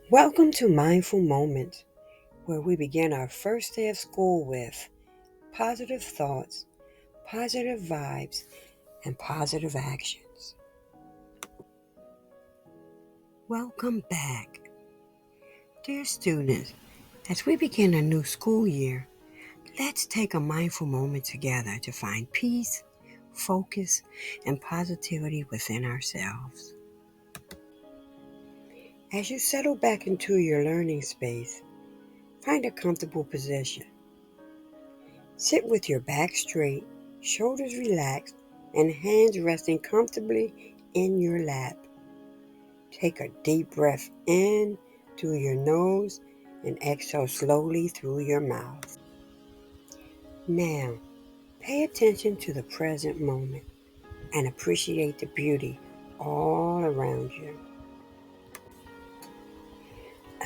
Welcome to Mindful Moments, where we begin our first day of school with positive thoughts, positive vibes, and positive actions. Welcome back. Dear students, as we begin a new school year, let's take a mindful moment together to find peace, focus, and positivity within ourselves. As you settle back into your learning space, find a comfortable position. Sit with your back straight, shoulders relaxed, and hands resting comfortably in your lap. Take a deep breath in through your nose and exhale slowly through your mouth. Now, pay attention to the present moment and appreciate the beauty all around you.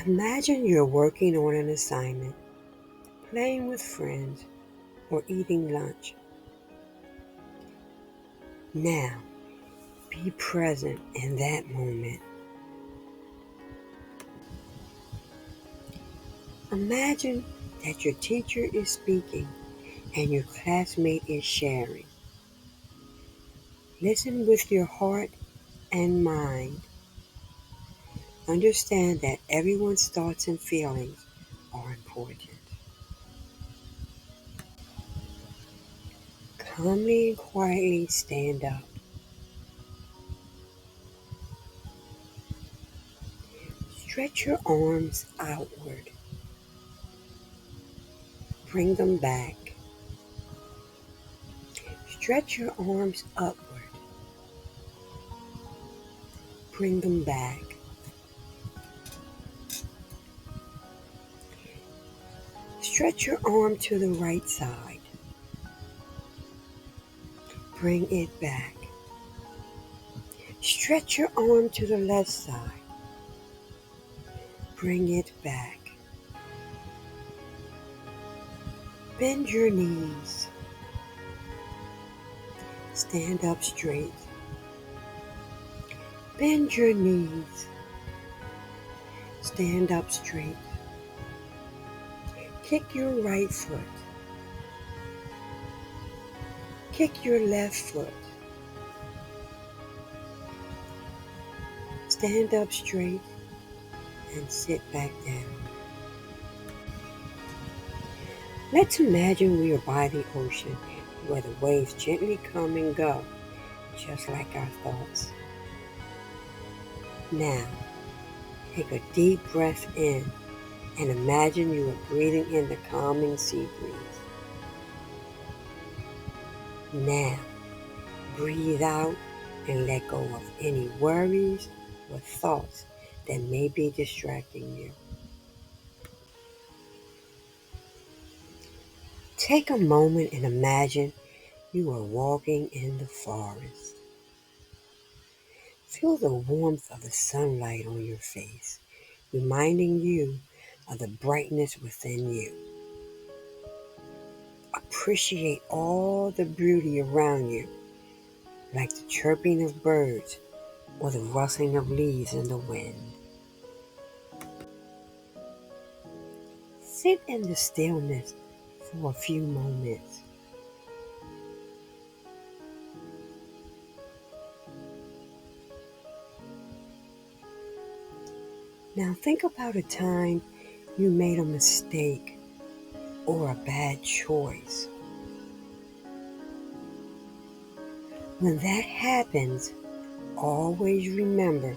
Imagine you're working on an assignment, playing with friends, or eating lunch. Now, be present in that moment. Imagine that your teacher is speaking and your classmate is sharing. Listen with your heart and mind. Understand that everyone's thoughts and feelings are important. Calmly and quietly stand up. Stretch your arms outward. Bring them back. Stretch your arms upward. Bring them back. Stretch your arm to the right side. Bring it back. Stretch your arm to the left side. Bring it back. Bend your knees. Stand up straight. Bend your knees. Stand up straight. Kick your right foot. Kick your left foot. Stand up straight and sit back down. Let's imagine we are by the ocean where the waves gently come and go, just like our thoughts. Now, take a deep breath in and imagine you are breathing in the calming sea breeze. Now, breathe out and let go of any worries or thoughts that may be distracting you. Take a moment and imagine you are walking in the forest. Feel the warmth of the sunlight on your face, reminding you of the brightness within you. Appreciate all the beauty around you, like the chirping of birds or the rustling of leaves in the wind. Sit in the stillness for a few moments. Now think about a time you made a mistake or a bad choice. When that happens, always remember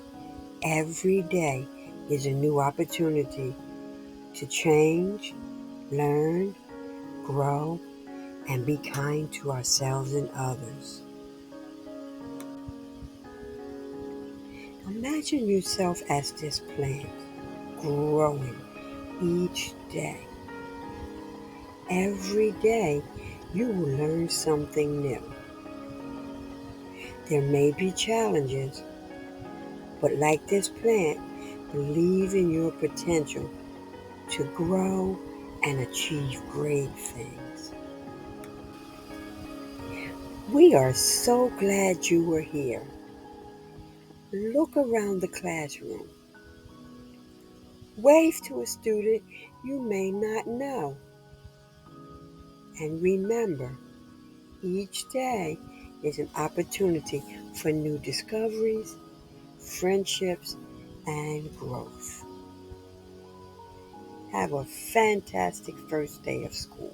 every day is a new opportunity to change, learn, grow, and be kind to ourselves and others. Imagine yourself as this plant, growing each day. Every day, you will learn something new. There may be challenges, but like this plant, believe in your potential to grow and achieve great things. We are so glad you were here. Look around the classroom. Wave to a student you may not know. And remember, each day is an opportunity for new discoveries, friendships, and growth. Have a fantastic first day of school.